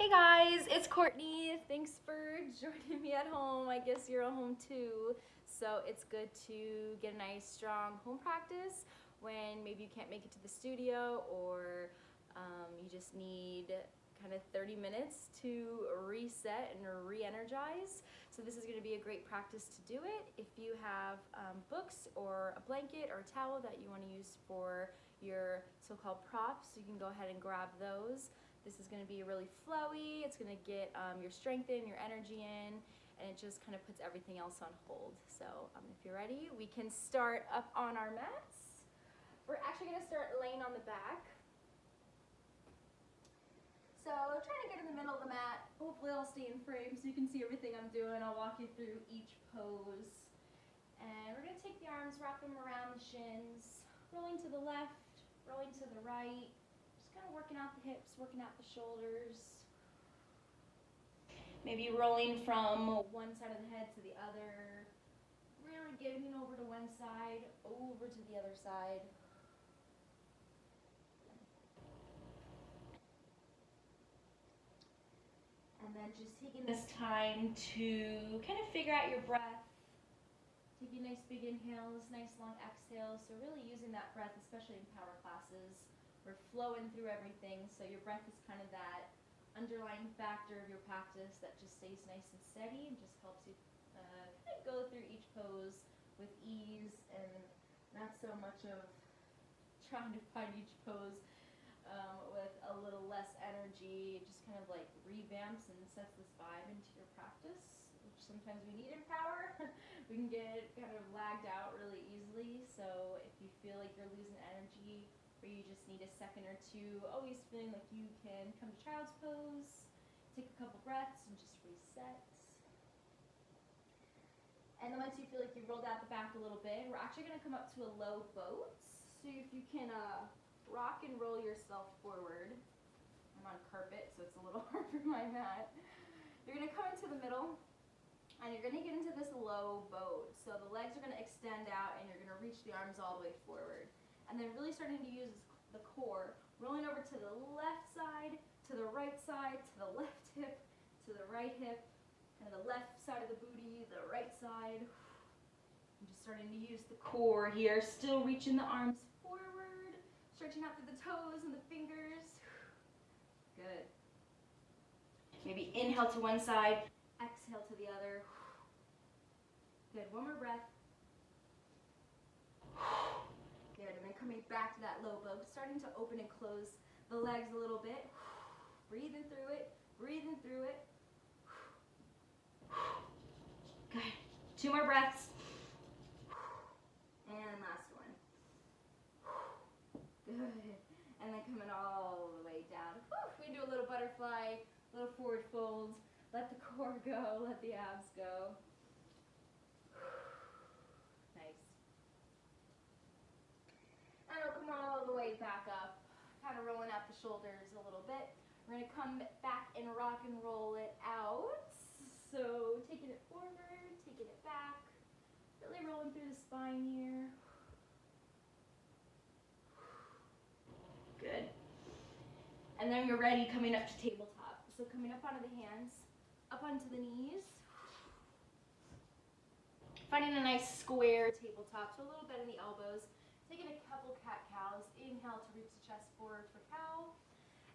Hey guys, it's Courtney. Thanks for joining me at home. I guess you're at home too. So it's good to get a nice strong home practice when maybe you can't make it to the studio or you just need kind of 30 minutes to reset and re-energize. So this is going to be a great practice to do it. If you have books or a blanket or a towel that you want to use for your so-called props, you can go ahead and grab those. This is going to be really flowy. It's going to get your strength in, your energy in, and it just kind of puts everything else on hold. So if you're ready, we can start up on our mats. We're actually going to start laying on the back. So trying to get in the middle of the mat. Hopefully I'll stay in frame so you can see everything I'm doing. I'll walk you through each pose. And we're going to take the arms, wrap them around the shins, rolling to the left, rolling to the right. Kind of working out the hips, working out the shoulders. Maybe rolling from one side of the head to the other. Really getting over to one side, over to the other side. And then just taking this time to kind of figure out your breath. Taking nice big inhales, nice long exhales. So really using that breath, especially in power classes. We're flowing through everything, so your breath is kind of that underlying factor of your practice that just stays nice and steady and just helps you kind of go through each pose with ease and not so much of trying to find each pose with a little less energy. It just kind of like revamps and sets this vibe into your practice, which sometimes we need in power. We can get kind of lagged out really easily, so if you feel like you're losing energy, or you just need a second or two, always feeling like you can come to child's pose, take a couple breaths, and just reset. And then once you feel like you've rolled out the back a little bit, we're actually going to come up to a low boat. So if you can rock and roll yourself forward. I'm on carpet, so it's a little hard for my mat. You're going to come into the middle, and you're going to get into this low boat. So the legs are going to extend out, and you're going to reach the arms all the way forward. And then really starting to use the core, rolling over to the left side, to the right side, to the left hip, to the right hip, kind of the left side of the booty, the right side. I'm just starting to use the core here, still reaching the arms forward, stretching out through the toes and the fingers. Good. Maybe inhale to one side, exhale to the other. Good, one more breath. Good, and then coming back to that low boat, starting to open and close the legs a little bit. Breathing through it, breathing through it. Good. 2 more breaths. And last one. Good. And then coming all the way down. We can do a little butterfly, little forward fold. Let the core go, let the abs go. And it'll come all the way back up, kind of rolling out the shoulders a little bit. We're going to come back and rock and roll it out. So taking it forward, taking it back, really rolling through the spine here. Good. And then you're ready coming up to tabletop. So coming up onto the hands, up onto the knees. Finding a nice square tabletop, so a little bit in the elbows. Taking a couple cat-cows. Inhale to reach the chest forward for cow.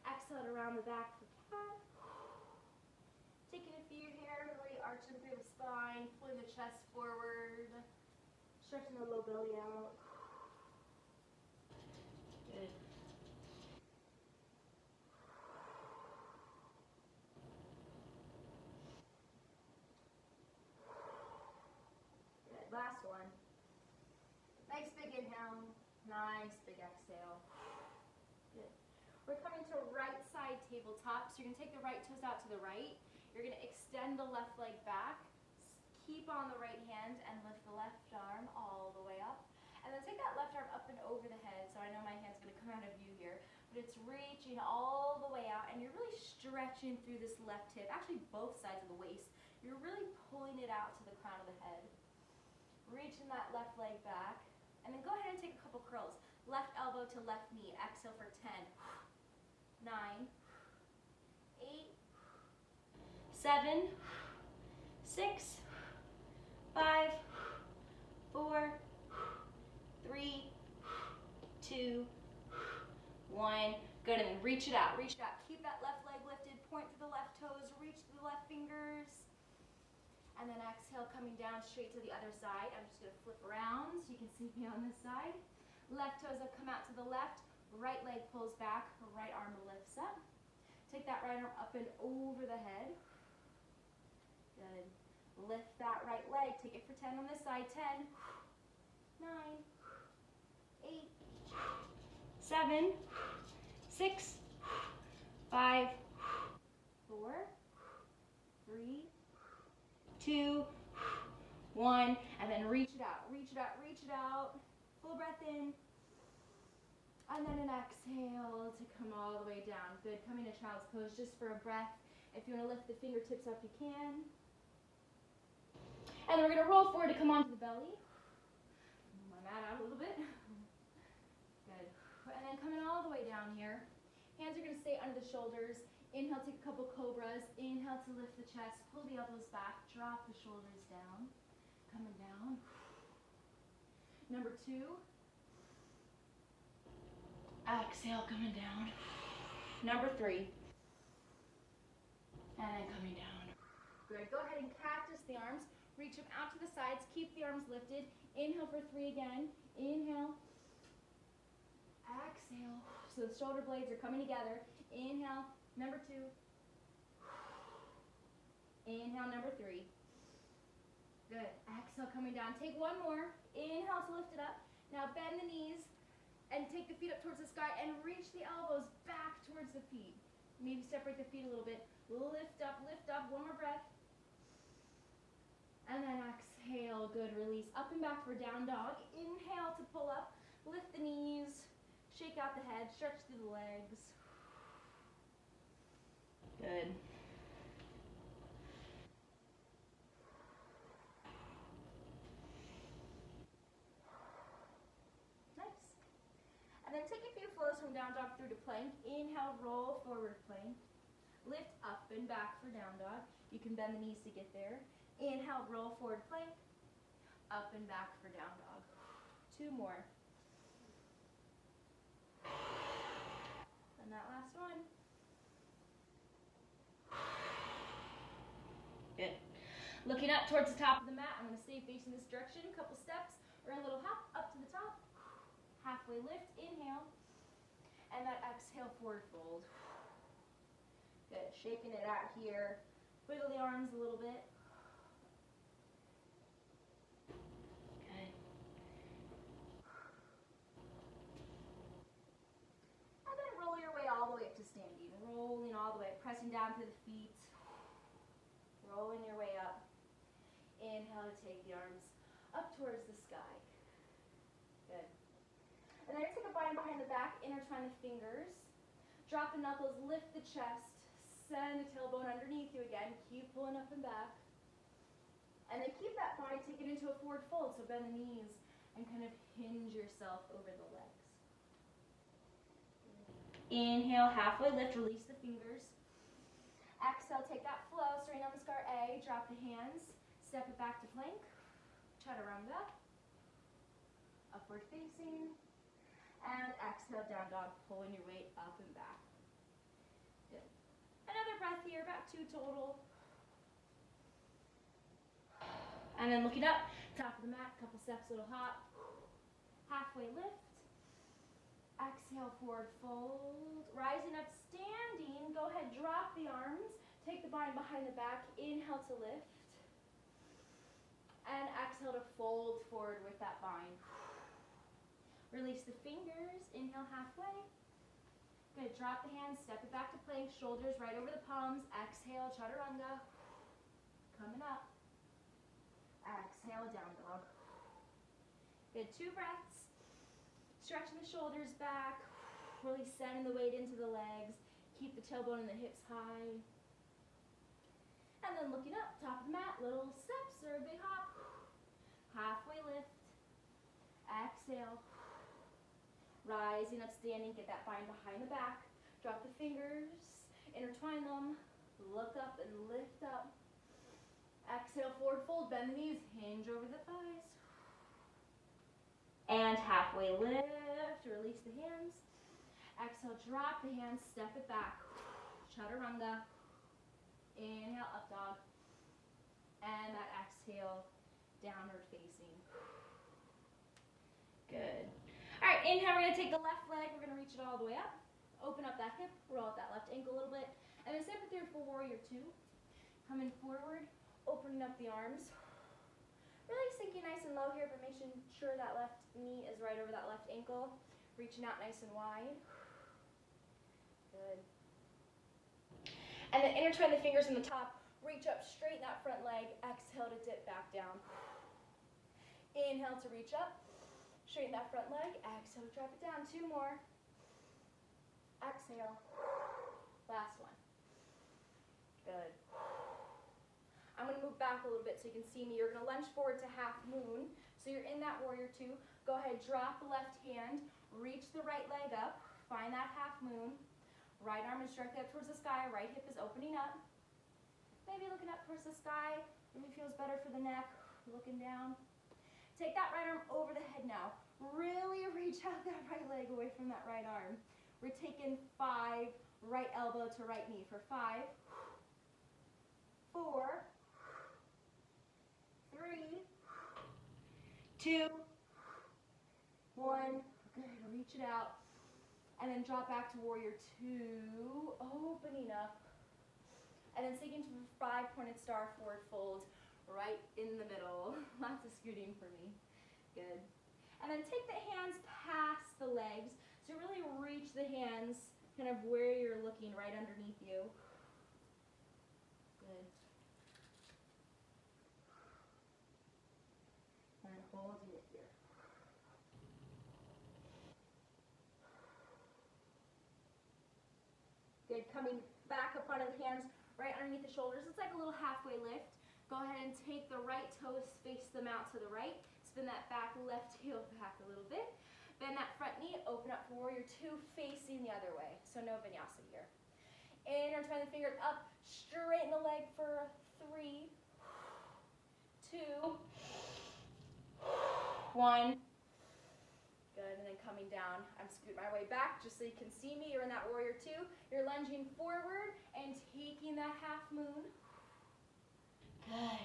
Exhale to round the back for cat. Taking a few here, really arching through the spine, pulling the chest forward, stretching the low belly out. Good. Good. Last one. Nice big inhale. Nice big exhale. Good. We're coming to right side tabletop. So you're going to take the right toes out to the right. You're going to extend the left leg back. Keep on the right hand and lift the left arm all the way up. And then take that left arm up and over the head. So I know my hand's going to come out of view here. But it's reaching all the way out. And you're really stretching through this left hip. Actually both sides of the waist. You're really pulling it out to the crown of the head. Reaching that left leg back. And then go ahead and take a couple curls. Left elbow to left knee. Exhale for 10, 9, 8, 7, 6, 5, 4, 3, 2, 1. Good, and then reach it out, reach it out. Keep that left leg lifted, point to the left toes, reach to the left fingers. And then exhale, coming down straight to the other side. I'm just gonna flip around so you can see me on this side. Left toes up, come out to the left. Right leg pulls back, right arm lifts up. Take that right arm up and over the head. Good. Lift that right leg. Take it for 10 on this side. 10, 9, 8, 7, 6, 5, 4, 3, 2, 1. And then reach it out, reach it out, reach it out. Full breath in. And then an exhale to come all the way down. Good. Coming to child's pose just for a breath. If you want to lift the fingertips up, you can. And then we're going to roll forward to come onto the belly. Move my mat out a little bit. Good. And then coming all the way down here. Hands are going to stay under the shoulders. Inhale, take a couple cobras. Inhale to lift the chest. Pull the elbows back. Drop the shoulders down. Coming down. Number 2. Exhale, coming down. Number 3. And then coming down. Good. Go ahead and cactus the arms. Reach them out to the sides. Keep the arms lifted. Inhale for 3 again. Inhale. Exhale. So the shoulder blades are coming together. Inhale. Number 2. Inhale, number 3. Good. Exhale, coming down. Take one more. Inhale to lift it up. Now bend the knees and take the feet up towards the sky and reach the elbows back towards the feet. Maybe separate the feet a little bit. Lift up, lift up. One more breath. And then exhale. Good. Release. Up and back for down dog. Inhale to pull up. Lift the knees. Shake out the head. Stretch through the legs. Good. Nice. And then take a few flows from down dog through to plank. Inhale, roll forward plank. Lift up and back for down dog. You can bend the knees to get there. Inhale, roll forward plank. Up and back for down dog. 2 more. And that last one. Good. Looking up towards the top of the mat, I'm going to stay facing this direction. A couple steps or a little hop up to the top. Halfway lift, inhale. And that exhale, forward fold. Good. Shaking it out here. Wiggle the arms a little bit. Good. And then roll your way all the way up to standing. Rolling all the way, pressing down to the feet. Rolling your way up. Inhale to take the arms up towards the sky. Good. And then take a bind behind the back, intertwine the fingers. Drop the knuckles, lift the chest. Send the tailbone underneath you again. Keep pulling up and back. And then keep that bind, take it into a forward fold. So bend the knees and kind of hinge yourself over the legs. Inhale, halfway lift, release the fingers. Exhale, take that flow, starting on the scar A, drop the hands, step it back to plank, chaturanga, upward facing, and exhale, down dog, pulling your weight up and back. Good. Another breath here, about 2 total. And then looking up, top of the mat, couple steps, little hop, halfway lift. Exhale, forward fold. Rising up, standing. Go ahead, drop the arms. Take the bind behind the back. Inhale to lift. And exhale to fold forward with that bind. Release the fingers. Inhale, halfway. Good. Drop the hands. Step it back to plank. Shoulders right over the palms. Exhale, chaturanga. Coming up. Exhale, down dog. Good. 2 breaths. Stretching the shoulders back, really sending the weight into the legs. Keep the tailbone and the hips high. And then looking up, top of the mat, little steps or a big hop. Halfway lift. Exhale. Rising up, standing, get that bind behind the back. Drop the fingers, intertwine them. Look up and lift up. Exhale, forward fold, bend the knees, hinge over the thighs. And halfway lift, release the hands. Exhale, drop the hands, step it back. Chaturanga. Inhale, up dog. And that exhale, downward facing. Good. All right, inhale, we're gonna take the left leg, we're gonna reach it all the way up. Open up that hip, roll out that left ankle a little bit. And then step it through for warrior two. Coming forward, opening up the arms. Really sinking nice and low here, but making sure that left knee is right over that left ankle. Reaching out nice and wide. Good. And then intertwine the fingers in the top. Reach up, straighten that front leg. Exhale to dip back down. Inhale to reach up. Straighten that front leg. Exhale to drop it down. Two more. Exhale. Last one. Good. I'm going to move back a little bit so you can see me. You're going to lunge forward to half moon. So you're in that warrior two. Go ahead, drop the left hand. Reach the right leg up. Find that half moon. Right arm is directly up towards the sky. Right hip is opening up. Maybe looking up towards the sky. Maybe feels better for the neck. Looking down. Take that right arm over the head now. Really reach out that right leg away from that right arm. We're taking 5, right elbow to right knee for 5, 4, 3, 2, 1. Good. Reach it out. And then drop back to warrior two. Opening up. And then sinking to 5 pointed star forward fold. Right in the middle. Lots of scooting for me. Good. And then take the hands past the legs. So really reach the hands kind of where you're looking, right underneath you. Good. And holding it here. Good. Coming back up onto the hands, right underneath the shoulders. It's like a little halfway lift. Go ahead and take the right toes, face them out to the right. Spin that back left heel back a little bit. Bend that front knee, open up for warrior two, facing the other way. So no vinyasa here. Intertwine the fingers up, straighten the leg for 3, 2, 1. Good, and then coming down, I'm scooting my way back just so you can see me. You're in that warrior two. You're lunging forward and taking that half moon. Good.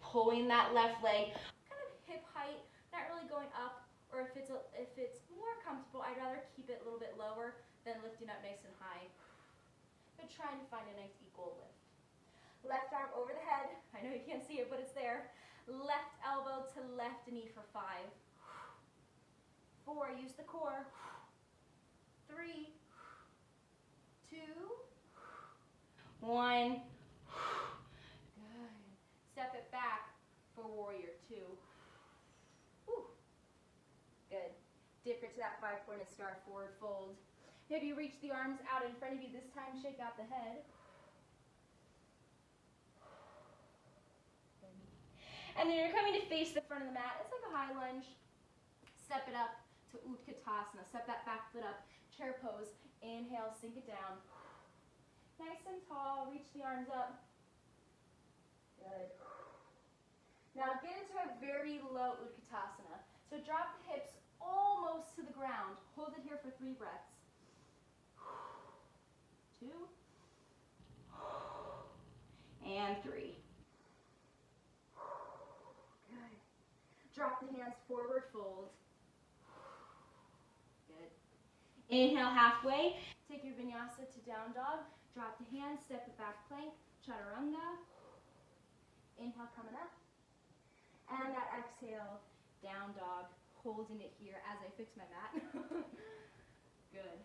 Pulling that left leg, kind of hip height, not really going up, or if it's more comfortable, I'd rather keep it a little bit lower than lifting up nice and high. But trying to find a nice equal lift. Left arm over the head. I know you can't see it, but it's there. Left elbow to left knee for 5, 4, use the core. 3, 2, 1. Step it back for warrior two. Whew. Good. Dip it to that 5 pointed star forward fold. Maybe reach the arms out in front of you. This time shake out the head. Good. And then you're coming to face the front of the mat. It's like a high lunge. Step it up to Utkatasana. Step that back foot up. Chair pose. Inhale, sink it down. Nice and tall. Reach the arms up. Good. Now get into a very low Utkatasana. So drop the hips almost to the ground. Hold it here for 3 breaths. 2. And 3. Good. Drop the hands forward, fold. Good. Inhale halfway. Take your vinyasa to down dog. Drop the hands, step it back plank, chaturanga. Inhale coming up. And that exhale, down dog, holding it here as I fix my mat. Good.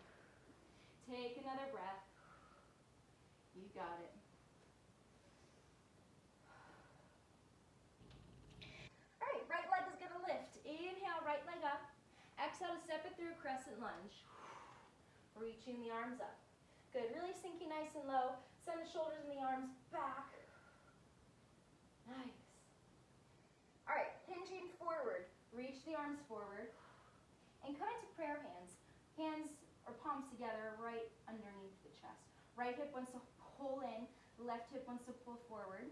Take another breath. You got it. All right, right leg is gonna lift. Inhale, right leg up. Exhale to step it through, crescent lunge. Reaching the arms up. Good, really sinking nice and low. Send the shoulders and the arms back. Nice. All right, hinging forward. Reach the arms forward. And come into prayer hands. Hands or palms together right underneath the chest. Right hip wants to pull in. Left hip wants to pull forward.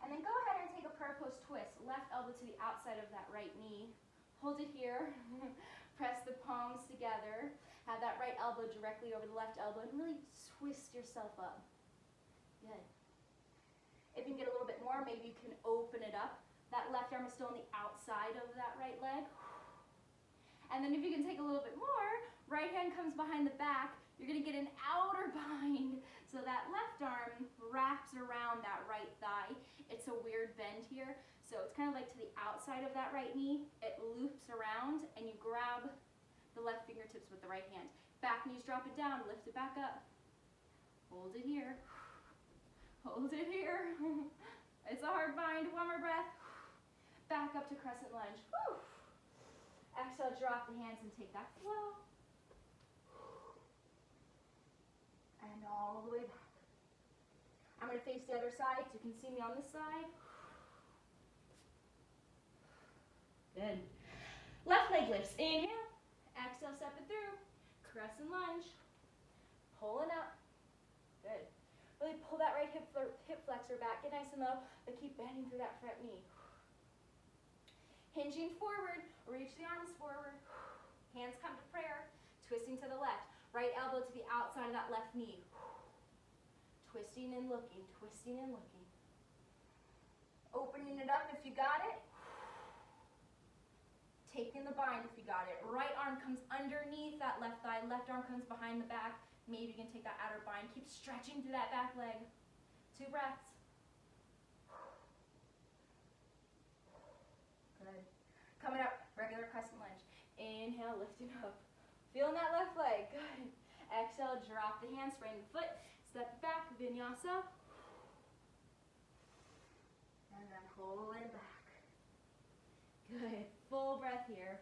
And then go ahead and take a prayer pose twist. Left elbow to the outside of that right knee. Hold it here. Press the palms together. Have that right elbow directly over the left elbow and really twist yourself up. Good. If you can get a little bit more, maybe you can open it up. That left arm is still on the outside of that right leg. And then if you can take a little bit more, right hand comes behind the back. You're going to get an outer bind. So that left arm wraps around that right thigh. It's a weird bend here. So it's kind of like to the outside of that right knee. It loops around and you grab the left fingertips with the right hand. Back knees, drop it down, lift it back up. Hold it here. Hold it here. It's a hard bind. One more breath. Back up to crescent lunge. Whew. Exhale, drop the hands and take that flow. And all the way back. I'm going to face the other side so you can see me on this side. Good. Left leg lifts. Inhale. Exhale, step it through. Crescent lunge. Pulling up. Good. Really pull that right hip flexor back. Get nice and low, but keep bending through that front knee. Hinging forward. Reach the arms forward. Hands come to prayer. Twisting to the left. Right elbow to the outside of that left knee. Twisting and looking, twisting and looking. Opening it up if you got it. Taking the bind if you got it. Right arm comes underneath that left thigh. Left arm comes behind the back. Maybe you can take that outer bind. Keep stretching through that back leg. 2 breaths. Good. Coming up, regular crescent lunge. Inhale, lifting up. Feeling that left leg. Good. Exhale, drop the hands, frame the foot. Step back, vinyasa. And then pull it back. Good. Full breath here.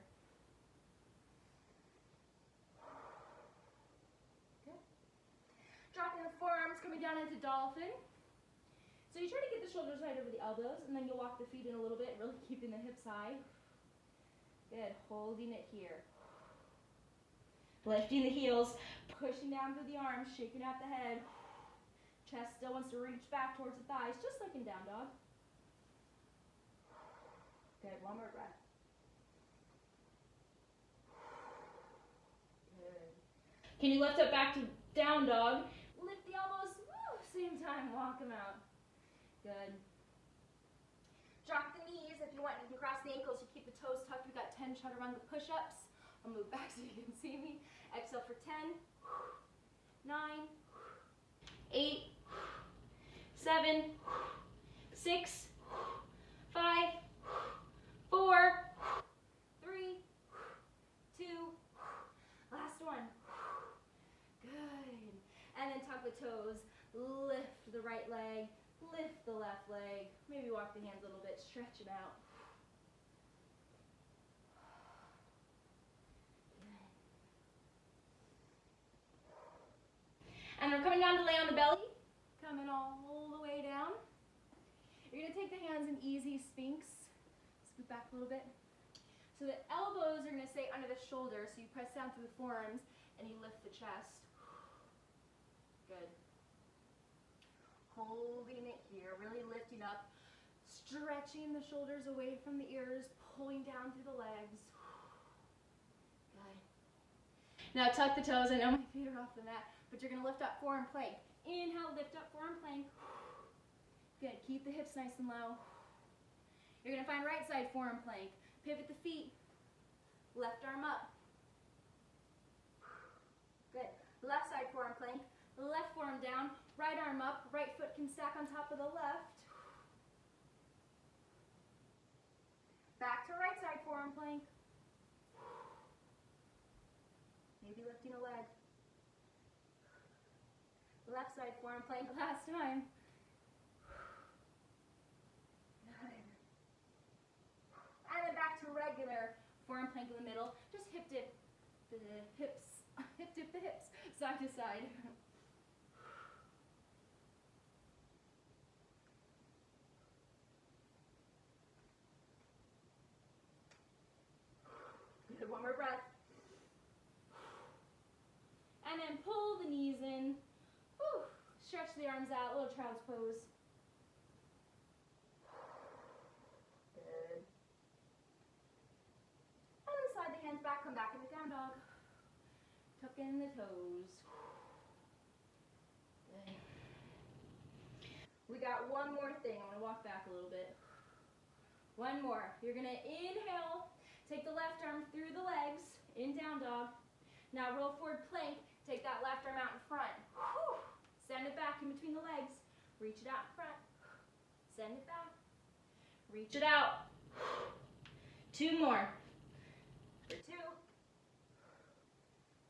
Good. Dropping the forearms, coming down into dolphin. So you try to get the shoulders right over the elbows, and then you'll walk the feet in a little bit, really keeping the hips high. Good. Holding it here. Lifting the heels, pushing down through the arms, shaking out the head. Chest still wants to reach back towards the thighs, just like in down dog. Good, one more breath. Good. Can you lift up back to down dog? Lift the elbows, woo, same time, walk them out. Good. Drop the knees if you want. You can cross the ankles, you keep the toes tucked. We've got 10 chaturanga push-ups. I'll move back so you can see me. Exhale for 10, 9, 8, 7, 6, 5, 4, 3, 2, last one. Good. And then tuck the toes, lift the right leg, lift the left leg, maybe walk the hands a little bit, stretch it out. And we're coming down to lay on the belly, coming all the way down. You're going to take the hands in easy sphinx, scoot back a little bit. So the elbows are going to stay under the shoulders, so you press down through the forearms and you lift the chest. Good. Holding it here, really lifting up, stretching the shoulders away from the ears, pulling down through the legs. Good. Now tuck the toes. I know my feet are off the mat, but you're going to lift up forearm plank. Inhale, lift up forearm plank. Good. Keep the hips nice and low. You're going to find right side forearm plank. Pivot the feet. Left arm up. Good. Left side forearm plank. Left forearm down. Right arm up. Right foot can stack on top of the left. Back to right side forearm plank. Maybe lifting a leg. Left side forearm plank last time. Good. And then back to regular forearm plank in the middle. Just hip dip the hips, side to side. Good, one more breath. And then pull the knees in. Whew. Stretch the arms out, little child's pose. Good. And then slide the hands back, come back into down dog. Tuck in the toes. Good. We got one more thing. I'm going to walk back a little bit. One more. You're going to inhale, take the left arm through the legs, in down dog. Now roll forward plank, take that left arm out in front. Send it back in between the legs. Reach it out in front. Send it back. Reach it out. 2 more. For 2.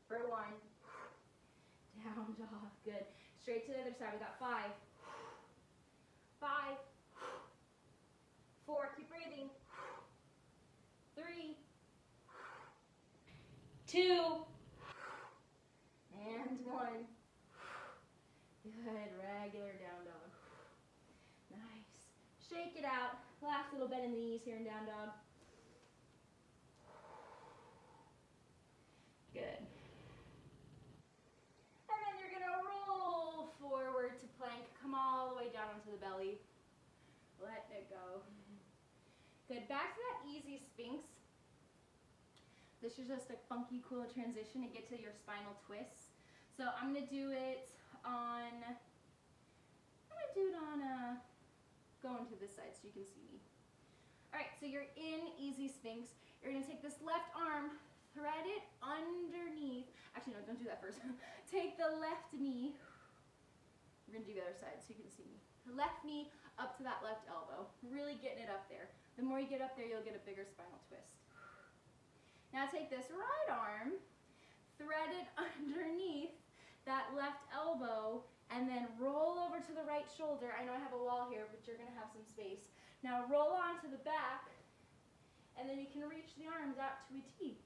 For 1. Down dog. Good. Straight to the other side. We got 5. 5. 4. Keep breathing. 3. 2. And 1. Good, regular down dog. Nice. Shake it out. Last little bend in the knees here in down dog. Good. And then you're going to roll forward to plank. Come all the way down onto the belly. Let it go. Good. Back to that easy Sphinx. This is just a funky, cool transition to get to your spinal twists. So I'm going to do it on, going to this side so you can see me. All right, so you're in easy Sphinx. You're going to take this left arm, thread it underneath. Actually, no, don't do that first. Take the left knee. We're going to do the other side so you can see me. The left knee up to that left elbow. Really getting it up there. The more you get up there, you'll get a bigger spinal twist. Now take this right arm, thread it underneath that left elbow, and then roll over to the right shoulder. I know I have a wall here, but you're going to have some space. Now roll onto the back, and then you can reach the arms out to a T.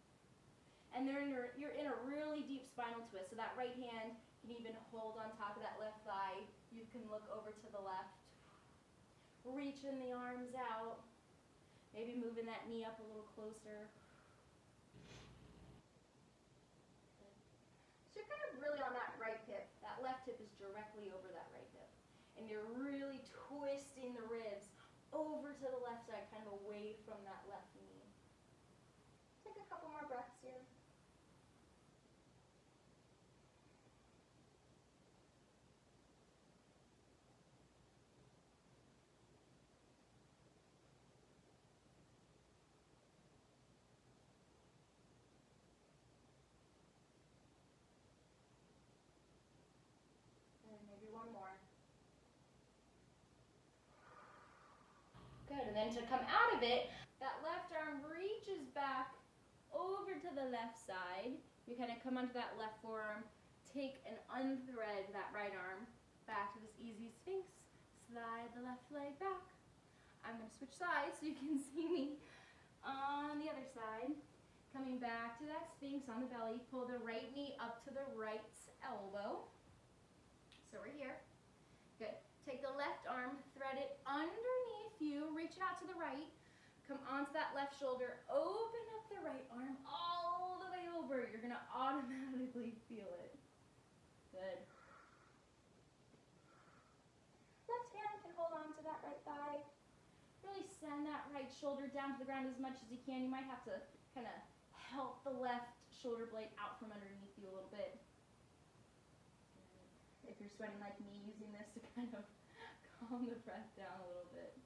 And you're in a really deep spinal twist, so that right hand can even hold on top of that left thigh. You can look over to the left, reaching the arms out, maybe moving that knee up a little closer. So you're kind of really on that right hip. That left hip is directly over that right hip. And you're really twisting the ribs over to the left side, kind of away from that left knee. Take a couple more breaths here. Maybe one more. Good, and then to come out of it, that left arm reaches back over to the left side. You kind of come onto that left forearm, take and unthread that right arm back to this easy Sphinx. Slide the left leg back. I'm going to switch sides so you can see me on the other side. Coming back to that Sphinx on the belly, pull the right knee up to the right elbow. So we're here. Good. Take the left arm, thread it underneath you, reach it out to the right, come onto that left shoulder, open up the right arm all the way over. You're going to automatically feel it. Good. Left hand can hold on to that right thigh. Really send that right shoulder down to the ground as much as you can. You might have to kind of help the left shoulder blade out from underneath you a little bit. If you're sweating like me, using this to kind of calm the breath down a little bit.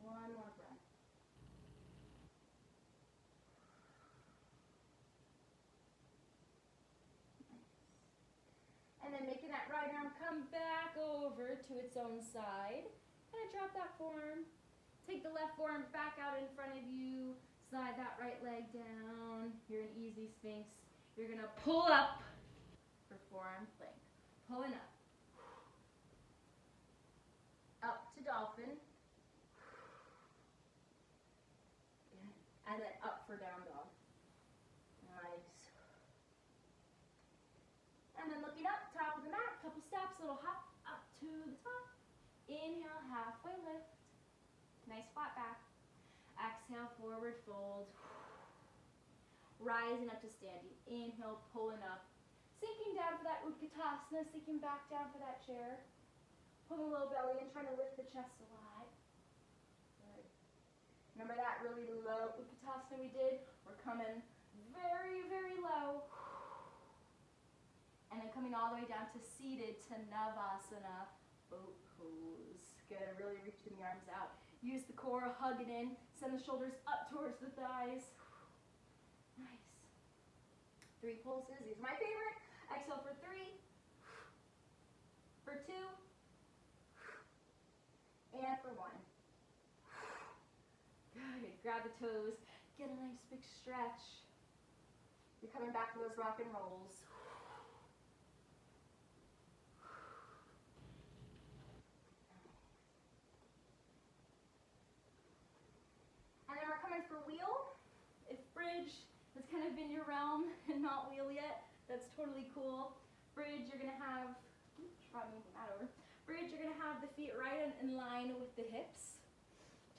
One more breath. And then making that right arm come back over to its own side. Kind of drop that forearm. Take the left forearm back out in front of you. Slide that right leg down. You're in easy Sphinx. You're going to pull up for forearm plank. Pulling up. Up to dolphin. And then up for down dog. relax, little hop up to the top. Inhale, halfway lift. Nice flat back. Exhale, forward fold. Rising up to standing. Inhale, pulling up. Sinking down for that Utkatasana, sinking back down for that chair. Pulling a little belly in, trying to lift the chest a lot. Good. Remember that really low Utkatasana we did? We're coming very, very low. And then coming all the way down to seated to Navasana, boat pose. Good, really reaching the arms out. Use the core, hug it in. Send the shoulders up towards the thighs. Nice. 3 pulses, these are my favorite. Exhale for 3, for 2, and for 1. Good, grab the toes, get a nice big stretch. You're coming back to those rock and rolls. And then we're coming for wheel. If bridge has kind of been your realm and not wheel yet, that's totally cool. Bridge, you're gonna have, try moving that over. Bridge, you're gonna have the feet right in line with the hips.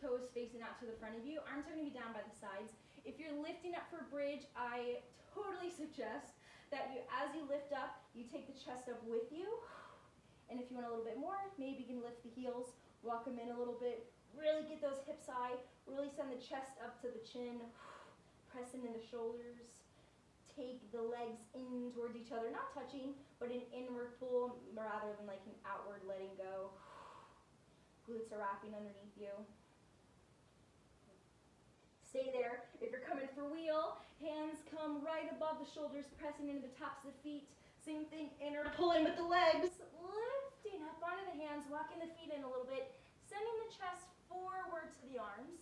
Toes facing out to the front of you. Arms are gonna be down by the sides. If you're lifting up for bridge, I totally suggest that as you lift up, you take the chest up with you. And if you want a little bit more, maybe you can lift the heels, walk them in a little bit, really get those hips high, really send the chest up to the chin, pressing in the shoulders. Take the legs in towards each other, not touching, but an inward pull rather than like an outward letting go. Glutes are wrapping underneath you. Stay there. If you're coming for wheel, hands come right above the shoulders, pressing into the tops of the feet. Same thing, inner pulling with the legs. Lifting up onto the hands, walking the feet in a little bit, sending the chest forward to the arms.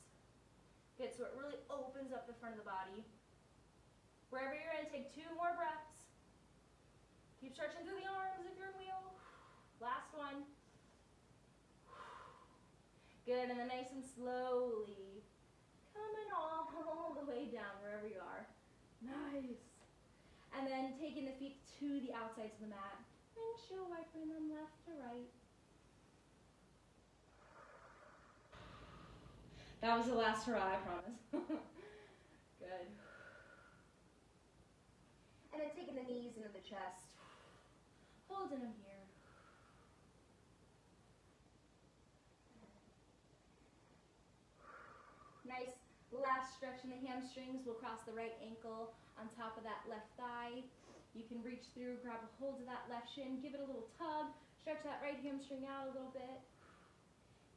Good, so it really opens up the front of the body. Wherever you're going to take 2 more breaths. Keep stretching through the arms if you're in wheel. Last one. Good, and then nice and slowly coming all the way down wherever you are. Nice. And then taking the feet to the outsides of the mat. Windshield wipering them left to right. That was the last hurrah, I promise. Good. And then taking the knees into the chest. Holding them here. Nice last stretch in the hamstrings. We'll cross the right ankle on top of that left thigh. You can reach through, grab a hold of that left shin, give it a little tug, stretch that right hamstring out a little bit.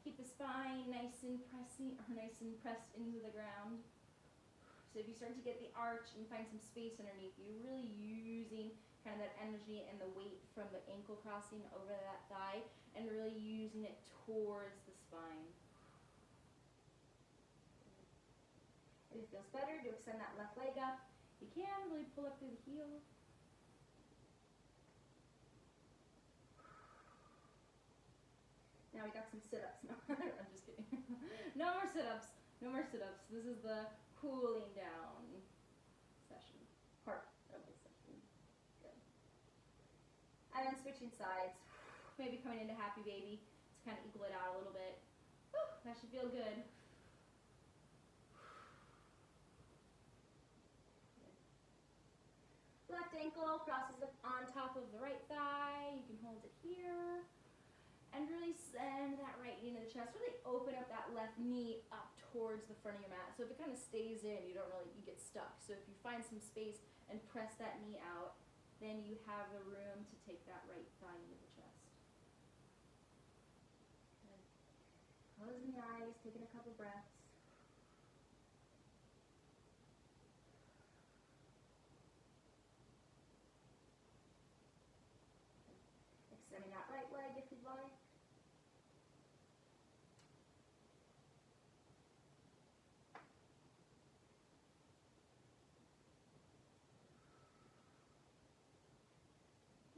Keep the spine nice and pressed into the ground. So if you start to get the arch and find some space underneath you, really using kind of that energy and the weight from the ankle crossing over that thigh and really using it towards the spine. If it feels better to extend that left leg up, you can really pull up through the heel. Now we got some sit-ups. No, I'm just kidding. No more sit-ups. No more sit-ups. This is the cooling down session. Part of the session. Good. And then switching sides. Maybe coming into happy baby to kind of equal it out a little bit. Whew, that should feel good. Left ankle crosses on top of the right thigh. You can hold it here. And really send that right knee into the chest. Really open up that left knee up towards the front of your mat. So if it kind of stays in, you get stuck. So if you find some space and press that knee out, then you have the room to take that right thigh into the chest. Good. Closing the eyes, taking a couple breaths. Extending that right leg if you'd like.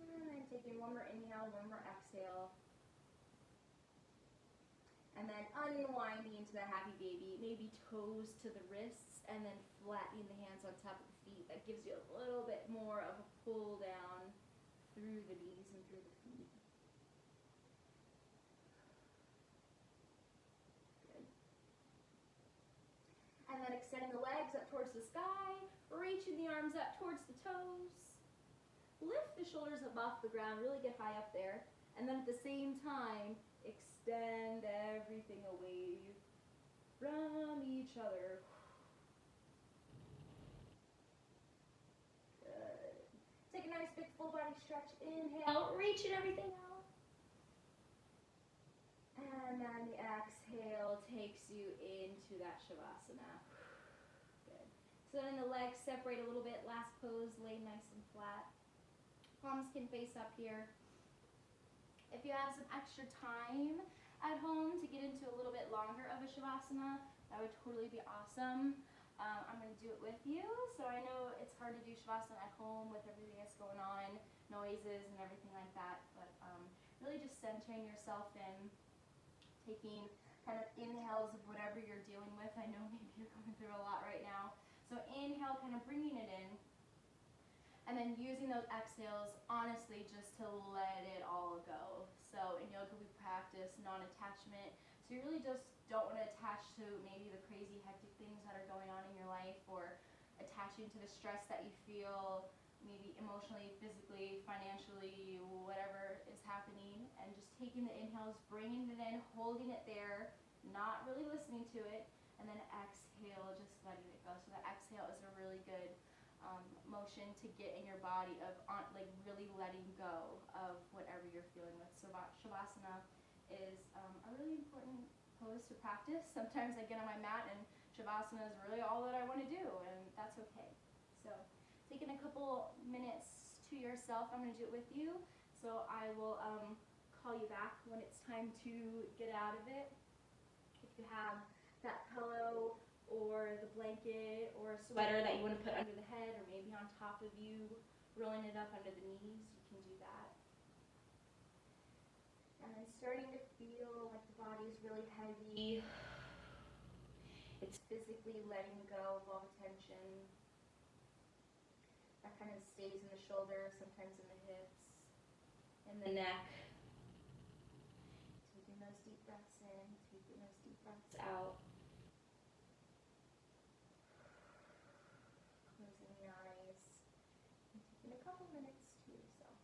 And then taking one more inhale, one more exhale. And then unwinding into the happy baby, maybe toes to the wrists, and then flattening the hands on top of the feet. That gives you a little bit more of a pull down through the knees and through the feet. extending the legs up towards the sky, reaching the arms up towards the toes. Lift the shoulders up off the ground, really get high up there. And then at the same time, extend everything away from each other. Good. Take a nice big full body stretch. Inhale, reaching everything out. And then the exhale takes you into that Shavasana. Good. So then the legs separate a little bit. Last pose, lay nice and flat. Palms can face up here. If you have some extra time at home to get into a little bit longer of a Shavasana, that would totally be awesome. I'm going to do it with you. So I know it's hard to do Shavasana at home with everything that's going on, noises and everything like that, but really just centering yourself in, taking kind of inhales of whatever you're dealing with. I know maybe you're going through a lot right now. So inhale, kind of bringing it in. And then using those exhales, honestly, just to let it all go. So in yoga, we practice non-attachment. So you really just don't want to attach to maybe the crazy, hectic things that are going on in your life, or attaching to the stress that you feel, maybe emotionally, physically, financially, whatever is happening. And just taking the inhales, bringing it in, holding it there, not really listening to it. And then exhale, just letting it go. So the exhale is a really good motion to get in your body of like really letting go of whatever you're feeling with. So Shavasana is a really important pose to practice. Sometimes I get on my mat and Shavasana is really all that I want to do, and that's okay. So taking a couple minutes to yourself, I'm going to do it with you. So I will call you back when it's time to get out of it. If you have that pillow or the blanket or a sweater that you want to put under the head or maybe on top of you, rolling it up under the knees, you can do that. And then starting to feel like the body is really heavy. It's physically letting go of all the tension. That kind of stays in the shoulders, sometimes in the hips, in the neck. Taking those deep breaths in, taking those deep breaths out. In a couple minutes to yourself.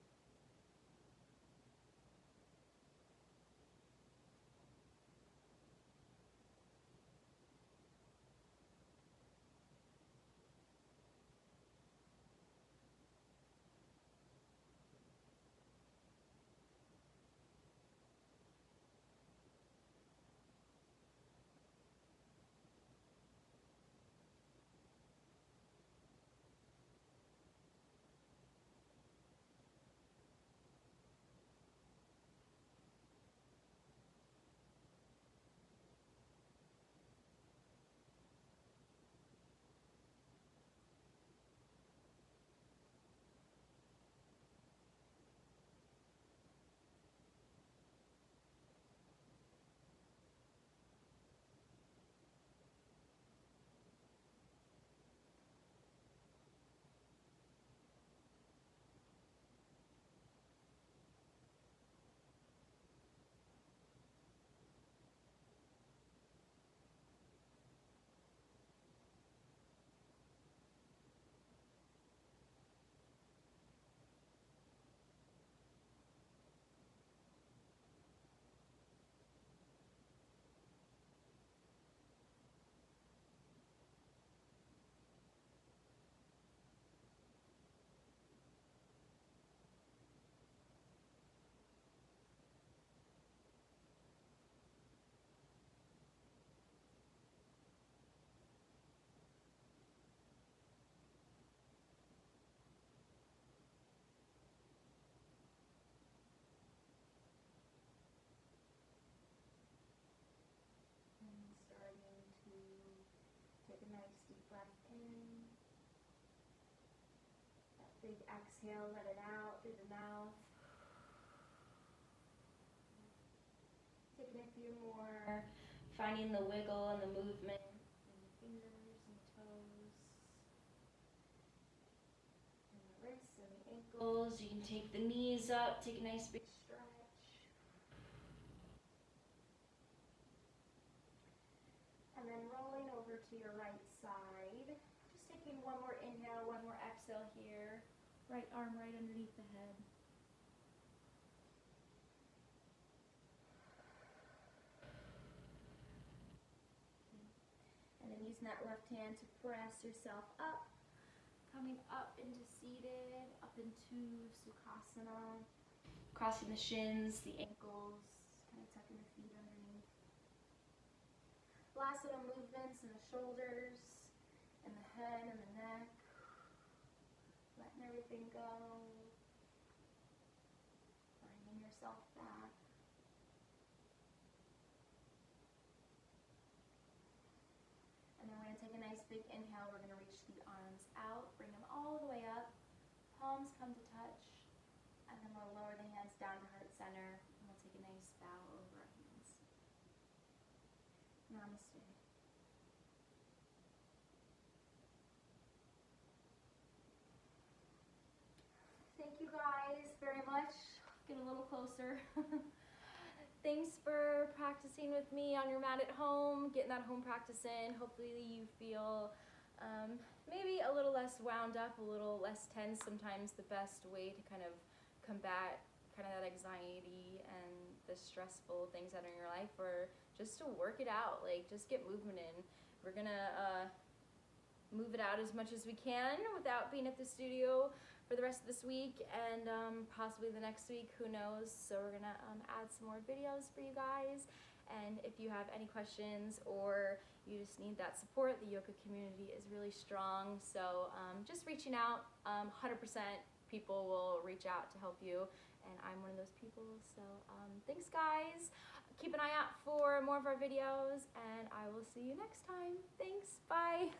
Big exhale, let it out through the mouth. Taking a few more, finding the wiggle and the movement in the fingers and the toes, and the wrists and the ankles. You can take the knees up, take a nice big stretch. And then rolling over to your right side. Just taking one more inhale, one more exhale here. Right arm right underneath the head. And then using that left hand to press yourself up. Coming up into seated, up into Sukhasana. Crossing the shins, the ankles, kind of tucking the feet underneath. Last little movements in the shoulders, and the head and the neck. Letting everything go. Finding yourself back. And then we're going to take a nice big inhale. We're going to reach the arms out, bring them all the way up. Palms come to touch. And then we'll lower the hands down to heart center. And we'll take a nice bow over our hands. Namaste. Thank you guys very much. Get a little closer. Thanks for practicing with me on your mat at home, getting that home practice in. Hopefully you feel maybe a little less wound up, a little less tense. Sometimes the best way to kind of combat kind of that anxiety and the stressful things that are in your life, or just to work it out, like just get movement in. We're gonna move it out as much as we can without being at the studio for the rest of this week and possibly the next week, who knows. So we're gonna add some more videos for you guys. And if you have any questions or you just need that support, the yoga community is really strong. So just reaching out, 100% people will reach out to help you. And I'm one of those people. So thanks guys. Keep an eye out for more of our videos and I will see you next time. Thanks, bye.